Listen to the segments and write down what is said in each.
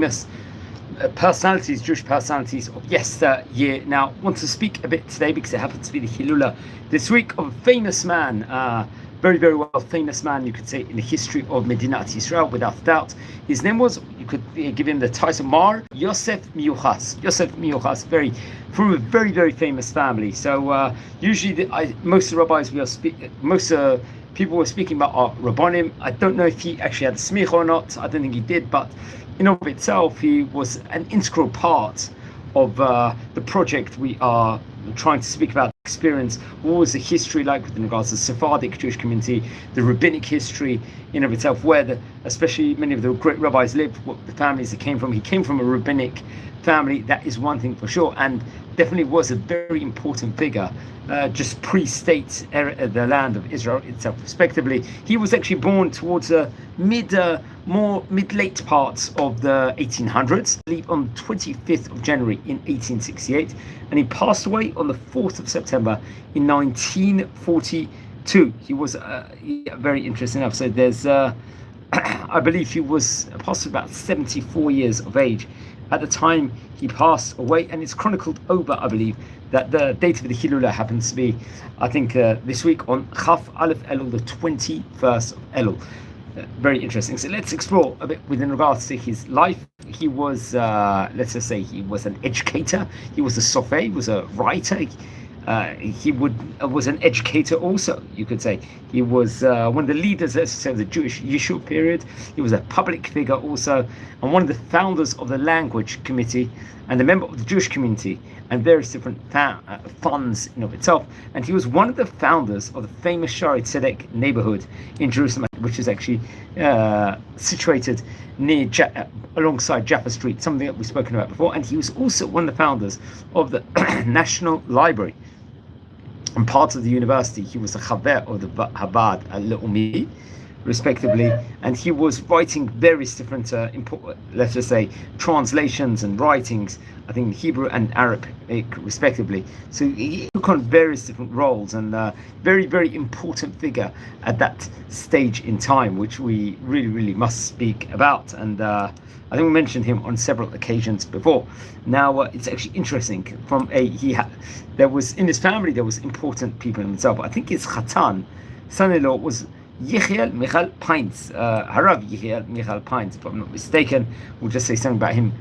famous personalities, Jewish personalities of yesteryear. Now, I want to speak a bit today because it happens to be the Hilula this week of a famous man, very, very well famous man, you could say, in the history of Medinat Israel, without doubt. His name was, you could give him the title Mar, Yosef Meyuchas. Yosef Meyuchas, from a very, very famous family. So usually, most of the rabbis people were speaking about are Rabbonim. I don't know if he actually had a smicha or not. I don't think he did, but in of itself, he was an integral part of the project we are trying to speak about. Experience, what was the history like with regards to the Sephardic Jewish community, the rabbinic history in of itself, where especially many of the great rabbis lived, what the families they came from. He came from a rabbinic family, that is one thing for sure, and definitely was a very important figure, just pre-state the land of Israel itself, respectively. He was actually born towards the mid-late parts of the 1800s, I believe on the 25th of January in 1868, and he passed away on the 4th of September in 1942. He was very interesting enough. So there's, I believe he was possibly about 74 years of age at the time he passed away, and it's chronicled over, I believe, that the date of the Hilula happens to be, I think, this week on Chaf Aleph Elul, the 21st of Elul. Very interesting. So let's explore a bit within regards to his life. He was, let's just say, he was an educator. He was a sopher. He was a writer. He was an educator also, you could say. He was one of the leaders, let's say, of the Jewish Yishuv period. He was a public figure also, and one of the founders of the language committee, and a member of the Jewish community, and various different funds in of itself. And he was one of the founders of the famous Shari Tzedek neighborhood in Jerusalem, which is actually situated near alongside Jaffa Street, something that we've spoken about before. And he was also one of the founders of the National Library and part of the university. He was a chaver of the Chabad al-Leumi, respectively, and he was writing various different, let's just say, translations and writings, I think Hebrew and Arabic, respectively. So he took on various different roles, and very, very important figure at that stage in time, which we really, really must speak about. And I think we mentioned him on several occasions before. Now, it's actually interesting. There was in his family, there was important people in himself. I think his Chatan, son-in-law, was Yechiel Michal Pines, Harav Yechiel Michal Pines, if I'm not mistaken. We'll just say something about him,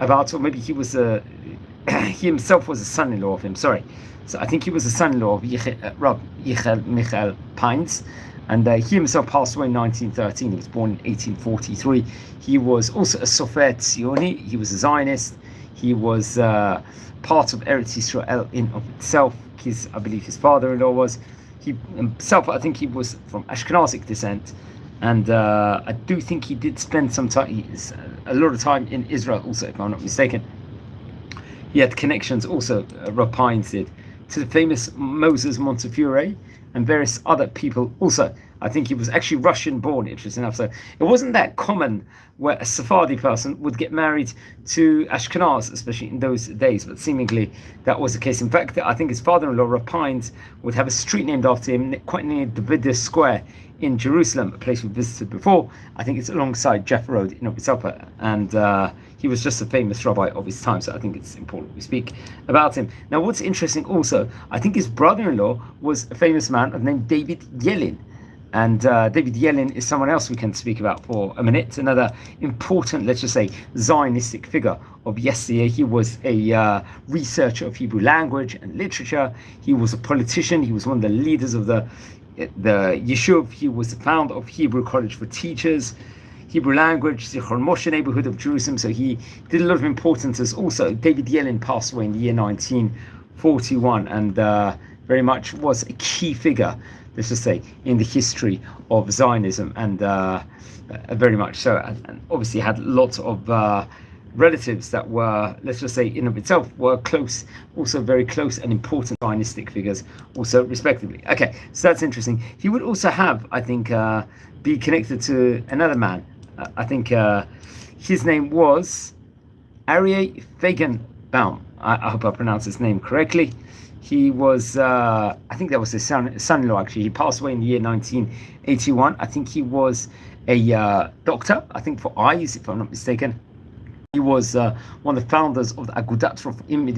or maybe he was he himself was a son-in-law of him. Sorry, so I think he was a son-in-law of Rav Yechiel Michal Pines, and he himself passed away in 1913. He was born in 1843. He was also a Sofer Tzioni. He was a Zionist. He was part of Eretz Yisrael in of itself. I believe his father-in-law was. He himself, I think he was from Ashkenazic descent, and I do think he did spend a lot of time in Israel also, if I'm not mistaken. He had connections also, Rav Pines did, to the famous Moses Montefiore and various other people also. I think he was actually Russian born, interesting enough. So it wasn't that common where a Sephardi person would get married to Ashkenaz, especially in those days, but seemingly that was the case. In fact, I think his father-in-law, Rav Pines, would have a street named after him quite near Davidia Square in Jerusalem, a place we visited before. I think it's alongside Jaffa Road in of itself, and he was just a famous rabbi of his time, so I think it's important we speak about him. Now, what's interesting also, I think his brother-in-law was a famous man named David Yellin. And David Yellin is someone else we can speak about for a minute. Another important, let's just say, Zionistic figure of yesteryear. He was a researcher of Hebrew language and literature. He was a politician. He was one of the leaders of the Yeshuv. He was the founder of Hebrew College for Teachers, Hebrew language, Zichron Moshe neighborhood of Jerusalem. So he did a lot of importance as also. David Yellin passed away in the year 1941, and very much was a key figure, let's just say, in the history of Zionism, and very much so, and obviously had lots of relatives that were, let's just say, in of itself were close, also very close and important Zionistic figures also, respectively. Okay, so that's interesting. He would also have, I think, be connected to another man. I think his name was Aryeh Feigenbaum. I hope I pronounced his name correctly. He was, I think that was his son-in-law, actually. He passed away in the year 1981. I think he was a doctor, I think for eyes, if I'm not mistaken. He was one of the founders of the Agudat Rofim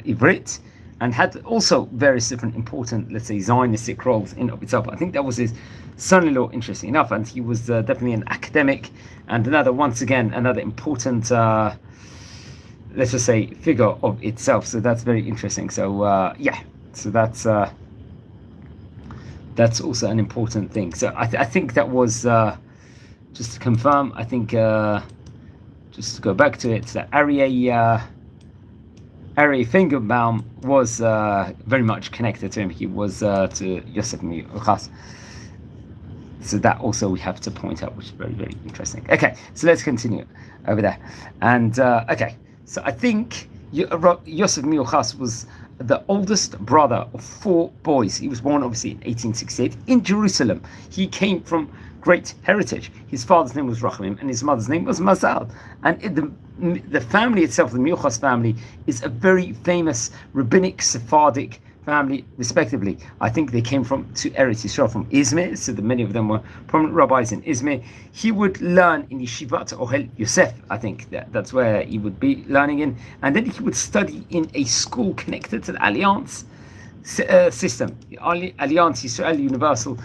Ivrit, and had also various different important, let's say, Zionistic roles in of itself. I think that was his son-in-law, interesting enough, and he was definitely an academic, and another important, let's just say, figure of itself. So that's very interesting. So so that's also an important thing. So I think that was, just to confirm, I think, just to go back to it, that Ari Fingerbaum was very much connected to him. He was to Yosef Meyuchas. So that also we have to point out, which is very, very interesting. Okay, so let's continue over there. And okay, so I think Yosef Meyuchas was the oldest brother of 4 boys. He was born obviously in 1868 in Jerusalem. He came from great heritage. His father's name was Rachamim and his mother's name was Mazal. And the family itself, the Miuchas family, is a very famous rabbinic Sephardic family, respectively. I think they came from to Eretz Yisrael from Izmir, so that many of them were prominent rabbis in Izmir. He would learn in Yeshivat Ohel Yosef. I think that's where he would be learning in, and then he would study in a school connected to the Alliance system, the Alliance Yisrael Universal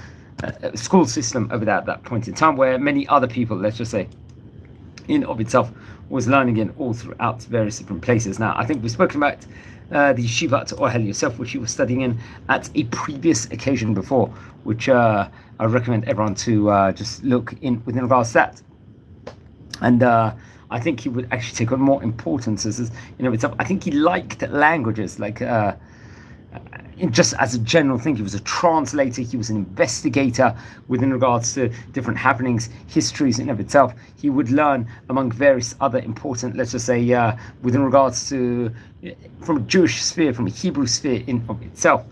school system over there at that point in time, where many other people, let's just say, in of itself, was learning in all throughout various different places. Now, I think we've spoken about the Yeshiva to Ohel Yosef, which he was studying in at a previous occasion before, which I recommend everyone to just look in within regards to that. And I think he would actually take on more importance as itself. I think he liked languages, like just as a general thing. He was a translator, he was an investigator within regards to different happenings, histories in of itself. He would learn among various other important, let's just say, within regards to, from a Jewish sphere, from a Hebrew sphere in of itself.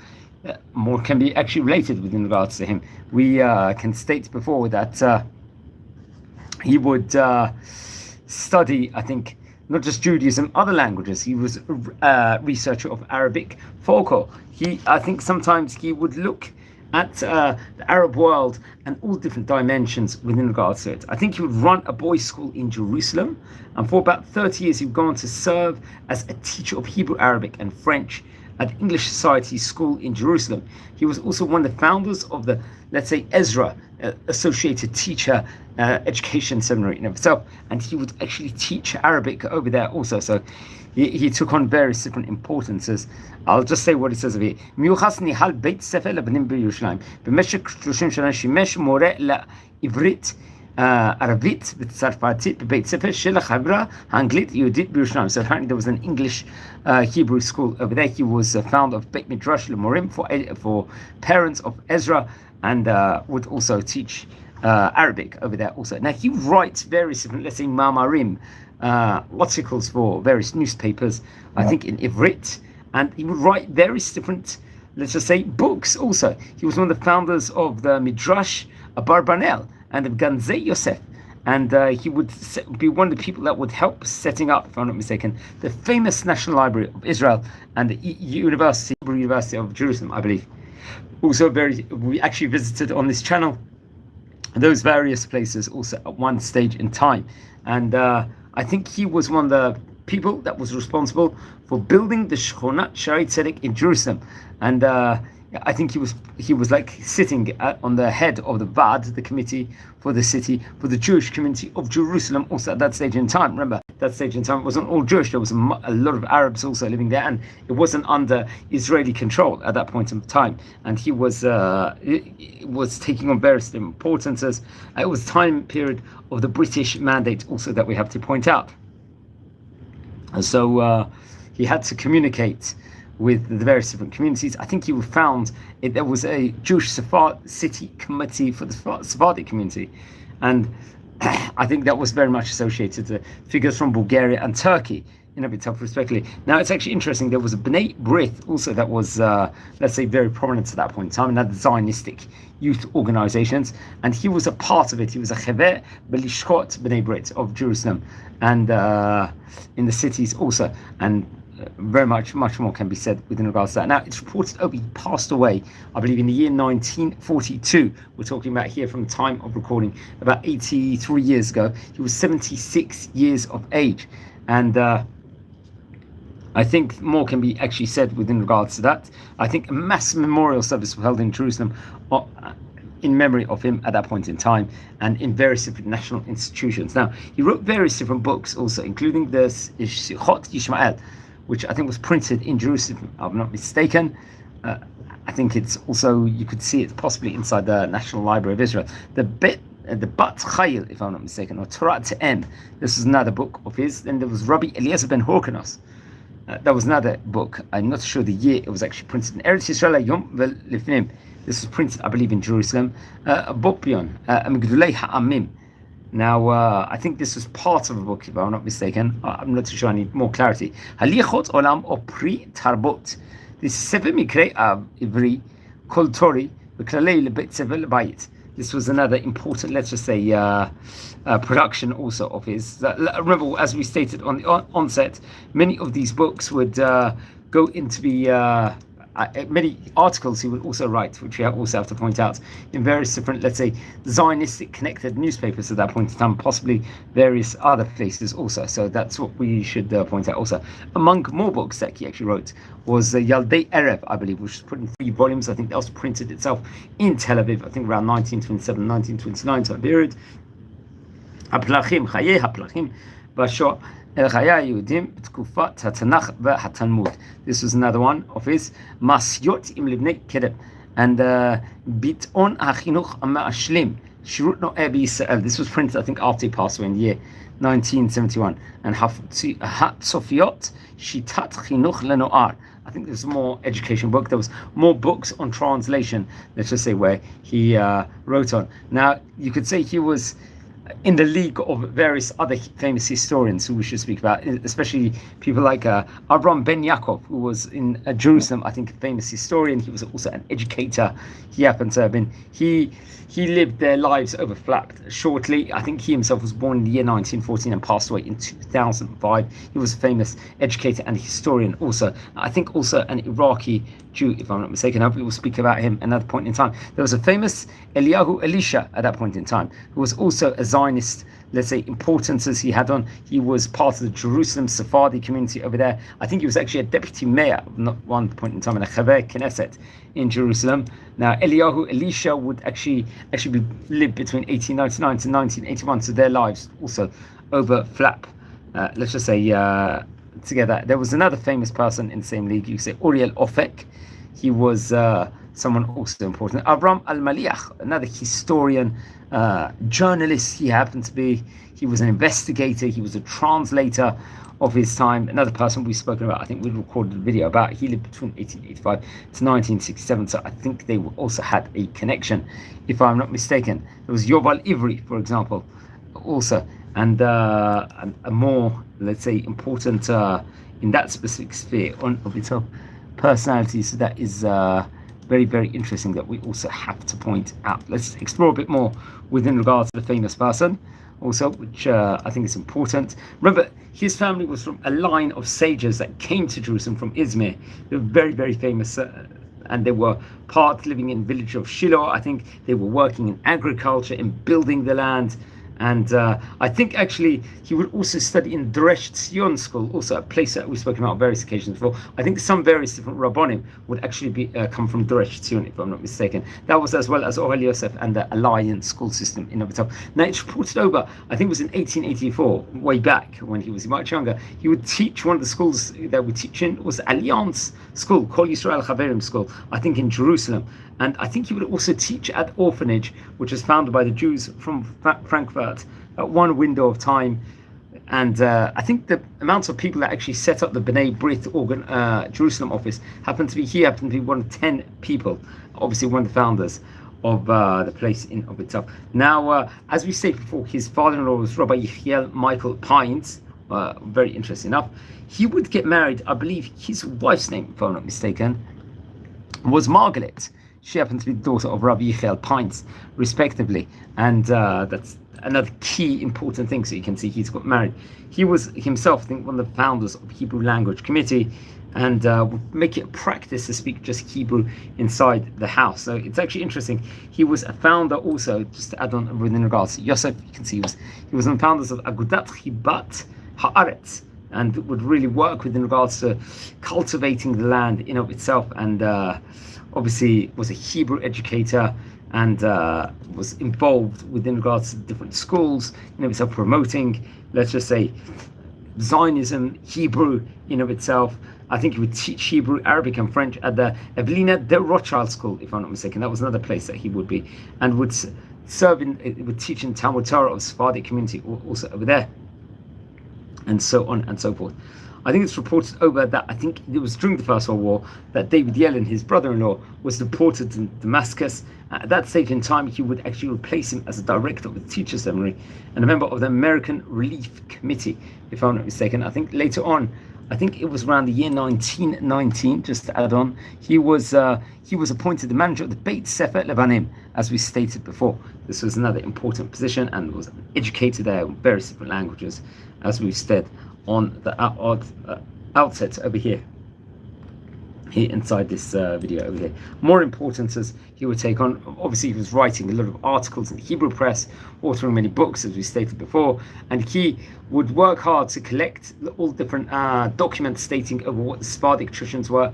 More can be actually related within regards to him. We can state before that he would study, I think, not just Judaism, other languages. He was a researcher of Arabic folklore. I think sometimes he would look at the Arab world and all different dimensions within regards to it. I think he would run a boys' school in Jerusalem, and for about 30 years he would go on to serve as a teacher of Hebrew, Arabic and French at the English Society School in Jerusalem. He was also one of the founders of the, let's say, Ezra Associated Teacher Education Seminary in itself, and he would actually teach Arabic over there also. So he took on various different importances. I'll just say what it says over here. מיוחס ניהל בית ספר לבנים בירושלים. במשך 30 שנה שימש מורה לעברית, ערבית וצרפתית בבית ספר של החברה האנגלית היהודית בירושלים. So apparently there was an English Hebrew school over there. He was founder of Beit Midrash Lemorim for parents of Ezra, and would also teach Arabic over there also. Now he writes various different, let's say, mamarim, articles for various newspapers, I think in Ivrit, and he would write various different, let's just say, books also. He was one of the founders of the Midrash Abarbanel and of Ganzei Yosef, and he would be one of the people that would help setting up, if I'm not mistaken, the famous National Library of Israel and the University of Jerusalem, I believe. Also we actually visited on this channel those various places also at one stage in time, and I think he was one of the people that was responsible for building the Shechonat Shaarei Tzedek in Jerusalem, and I think he was like sitting on the head of the VAD, the committee for the city, for the Jewish community of Jerusalem also at that stage in time. Remember, that stage in time it wasn't all Jewish, there was a lot of Arabs also living there, and it wasn't under Israeli control at that point in time, and he was taking on various importances. It was time period of the British mandate also that we have to point out. So he had to communicate with the various different communities. I think he found there was a Jewish city committee for the Sephardic community, and I think that was very much associated to figures from Bulgaria and Turkey in of itself, respectively. Now it's actually interesting, there was a B'nai Brit also that was, let's say, very prominent at that point in time, and had Zionistic youth organizations, and he was a part of it. He was a Chaver B'lishkot B'nai Brit of Jerusalem, and in the cities also, and very much more can be said within regards to that. Now, it's reported he passed away, I believe, in the year 1942. We're talking about here from the time of recording, about 83 years ago. He was 76 years of age. And I think more can be actually said within regards to that. I think a mass memorial service was held in Jerusalem in memory of him at that point in time, and in various different national institutions. Now, he wrote various different books also, including the Sichot Yishmael, which I think was printed in Jerusalem, if I'm not mistaken. I think it's also, you could see it possibly inside the National Library of Israel. The Bat Chayil, if I'm not mistaken, or Torah Te'em. This is another book of his. Then there was Rabbi Eliezer ben Horkanos. That was another book. I'm not sure the year it was actually printed. In Eretz Yisrael Yom V'Lifnim. This was printed, I believe, in Jerusalem. Bokbion, Migdulei Ha'amim. Now, I think this was part of a book, if I'm not mistaken. I'm not too sure, I need more clarity. Halichot Olam o Pri Tarbot. This is Sefer Mikrei Ivri, Kol Tori, V'Klalei Lebet Sefer Lebayit. This was another important, let's just say, production also of his. Remember, as we stated on the onset, many of these books would go into the many articles he would also write, which we also have to point out, in various different, let's say, Zionistic connected newspapers at that point in time, possibly various other places also. So that's what we should point out also. Among more books that he actually wrote was Yaldei Erev, I believe, which was put in 3 volumes. I think that was printed itself in Tel Aviv, I think around 1927, 1929 time period. Haplachim, Chayei Haplachim, Basho. בתקופת התנ"ך והתלמוד. This was another one of his. מעשיות עם לבני קדם. And ביטאון החינוך המשלים. שירות נועה בישראל. This was printed, I think, after he passed away in the year 1971. And הצופיות, שיטת חינוך לנוער. I think there's more education book. There was more books on translation, let's just say, where he wrote on. Now, you could say he was in the league of various other famous historians who we should speak about, especially people like Avram ben Yaakov, who was in Jerusalem, I think a famous historian. He was also an educator. He happened to have been, he lived their lives overlapped shortly. I think he himself was born in the year 1914 and passed away in 2005. He was a famous educator and historian also. I think also an Iraqi Jew, if I'm not mistaken. I hope we will speak about him another point in time. There was a famous Eliyahu Elisha at that point in time, who was also a Zionist, let's say, importances he had on. He was part of the Jerusalem Sephardi community over there. I think he was actually a deputy mayor at one point in time in a Chaver Knesset in Jerusalem. Now, Eliyahu Elisha would actually live between 1899 to 1981, so their lives also overlap. Let's just say together. There was another famous person in the same league. You could say Uriel Ofek. He was someone also important. Avram Al-Maliach, another historian, journalist he happened to be. He was an investigator. He was a translator of his time. Another person we've spoken about, I think we recorded a video about. He lived between 1885 to 1967, so I think they also had a connection, if I'm not mistaken. There was Yoval Ivri, for example, also. And a more, let's say, important in that specific sphere of its own personality. So that is very, very interesting that we also have to point out. Let's explore a bit more within regards to the famous person also, which I think is important. Remember, his family was from a line of sages that came to Jerusalem from Izmir. They were very, very famous, and they were part living in the village of Shiloh. I think they were working in agriculture, in building the land. And I think actually he would also study in Dresh Tzion school, also a place that we've spoken about on various occasions before. I think some various different Rabbonim would actually be come from Dresh Tzion, if I'm not mistaken. That was as well as Orel Yosef and the Alliance school system in of itself. Now it's reported over, I think it was in 1884, way back when he was much younger. He would teach one of the schools that we teach in was the Alliance school, Kol Yisrael Chaverim school, I think in Jerusalem. And I think he would also teach at orphanage, which was founded by the Jews from Frankfurt at one window of time. And I think the amount of people that actually set up the B'nai Brit Jerusalem office happened to be one of 10 people, obviously one of the founders of the place in of itself. Now, as we said before, his father-in-law was Rabbi Yechiel Michael Pines. Very interesting enough. He would get married, I believe his wife's name, if I'm not mistaken, was Margaret. She happened to be the daughter of Rabbi Yechiel Pines, respectively. And that's another key important thing. So you can see he's got married. He was himself, I think, one of the founders of the Hebrew Language Committee, and would make it a practice to speak just Hebrew inside the house. So it's actually interesting. He was a founder also, just to add on within regards to Yosef, you can see he was one of the founders of Agudat Chibat Haaretz, and would really work within regards to cultivating the land in of itself, and obviously was a Hebrew educator, and was involved within regards to different schools, in of itself, promoting, let's just say, Zionism, Hebrew in of itself. I think he would teach Hebrew, Arabic, and French at the Evelina de Rothschild School, if I'm not mistaken. That was another place that he would be, and would would teach in Talmud Torah of Sephardic community also over there, and so on and so forth. I think it's reported over that, I think it was during the First World War, that David Yellen, his brother-in-law, was deported to Damascus. At that stage in time, he would actually replace him as a director of the teacher seminary and a member of the American Relief Committee, if I'm not mistaken. I think later on, I think it was around the year 1919, just to add on, he was appointed the manager of the Beit Sefer Lebanim, as we stated before. This was another important position, and was an educator there in various different languages, as we've said on the outset over here inside this video over here. More importances he would take on. Obviously, he was writing a lot of articles in the Hebrew press, authoring many books, as we stated before, and he would work hard to collect all different documents stating over what the Sephardic traditions were,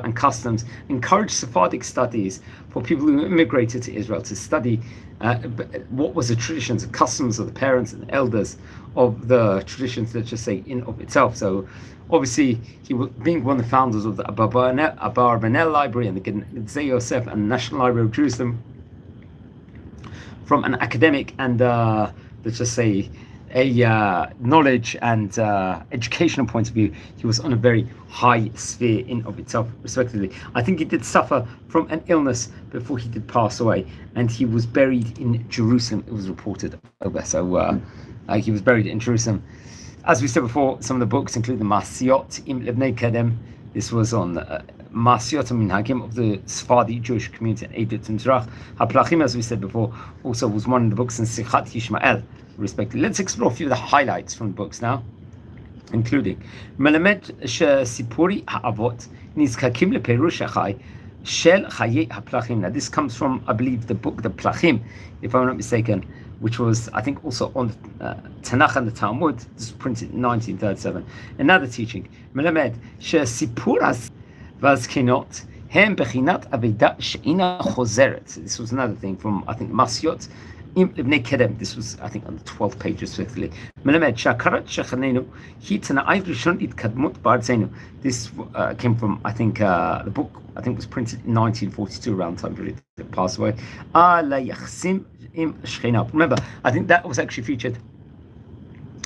and customs. Encourage Sephardic studies for people who immigrated to Israel to study what was the traditions and customs of the parents and the elders of the traditions, let's just say, in of itself. So obviously, he was being one of the founders of the Abarbanel Library and the Genzei Yosef and the National Library of Jerusalem. From an academic and let's just say a knowledge and educational point of view, he was on a very high sphere in of itself, respectively. I think he did suffer from an illness before he did pass away, and he was buried in Jerusalem, it was reported over. So he was buried in Jerusalem. As we said before, some of the books include the Masiot im Lebnei Kedem. This was on Masiot Minhagim of the Sephardi Jewish community in Egypt and Mizrach. HaPlachim, as we said before, also was one of the books in Sichat Yishmael, respectively. Let's explore a few of the highlights from the books now, including Melamed Sipuri Ha'avot Nizkakim Leperush Hachai Shel Chaye HaPlachim. Now this comes from, I believe, the book, the Plachim, if I'm not mistaken, which was, I think, also on Tanakh and the Talmud. This was printed in 1937. Another teaching, Melamed Sipuras Vazkinot Hem Bechinat Aveda She'ina Chozeret. This was another thing from, I think, Masiot Im Lebnei Kedem. This was, I think, on the 12th page, respectively. Melamed Shakarat Shechanenu Hitana Rishon Itkadmut Ba'arzenu. This came from, I think, the book, I think, was printed in 1942, around the time period that passed away. Remember, I think that was actually featured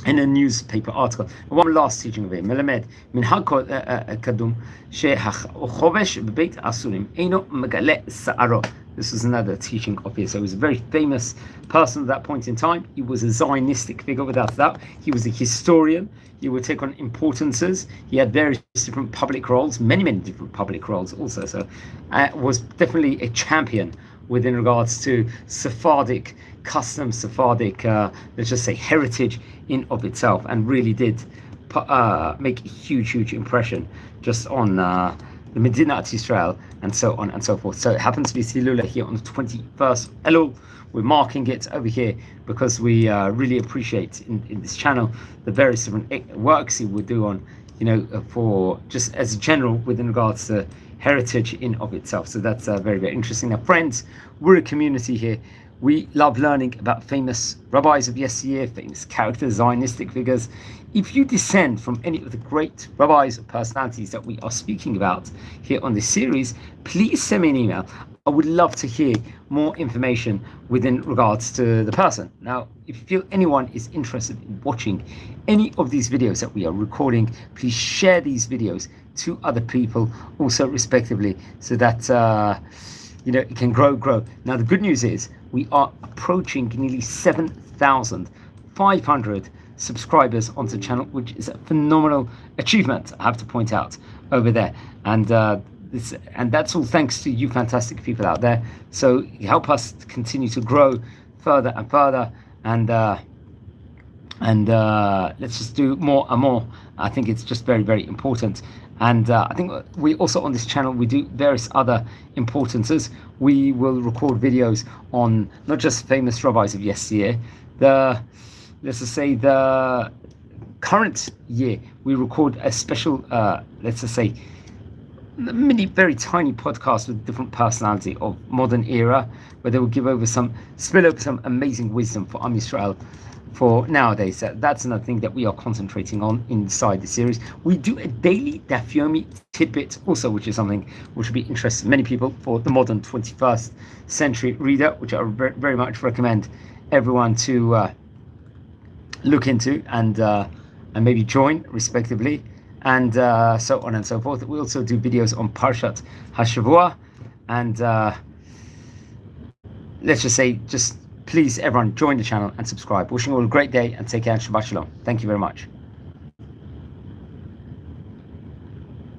in a newspaper article. One last teaching of it. Melamed Minhag Kadum Shechovesh Beit Asurim Eino Megale Sa'aro. This was another teaching of his. So he was a very famous person at that point in time. He was a Zionistic figure, without doubt. He was a historian. He would take on importances. He had various different public roles, many different public roles also. So was definitely a champion within regards to Sephardic customs, Sephardic, let's just say, heritage in of itself, and really did make a huge impression just on the Medinat Israel and so on and so forth. So it happens to be Silula here on the 21st Elul. We're marking it over here because we really appreciate in this channel the various different works he would do on, for just as a general within regards to heritage in of itself. So that's very interesting. Now, friends, we're a community here. We love learning about famous rabbis of yesteryear, famous characters, Zionistic figures. If you descend from any of the great rabbis or personalities that we are speaking about here on this series, please send me an email. I would love to hear more information within regards to the person. Now, if you feel anyone is interested in watching any of these videos that we are recording, please share these videos to other people also, respectively, so that it can grow. Now, the good news is we are approaching nearly 7,500 subscribers onto the channel, which is a phenomenal achievement, I have to point out over there. And that's all thanks to you fantastic people out there. So help us continue to grow further and further. and let's just do more and more. I think it's just very, very important. And I think we also, on this channel, we do various other importances. We will record videos on not just famous rabbis of yesteryear, let's just say the current year. We record a special, let's just say, mini, very tiny podcast with different personality of modern era, where they will spill over some amazing wisdom for Am Yisrael for nowadays. That's another thing that we are concentrating on inside the series. We do a daily Daf Yomi tidbit also, which is something which would be interesting to many people for the modern 21st century reader, which I very much recommend everyone to look into and maybe join respectively, and so on and so forth. We also do videos on Parshat HaShavua, and let's just say, please everyone join the channel and subscribe. Wishing you all a great day and take care and Shabbat Shalom. Thank you very much.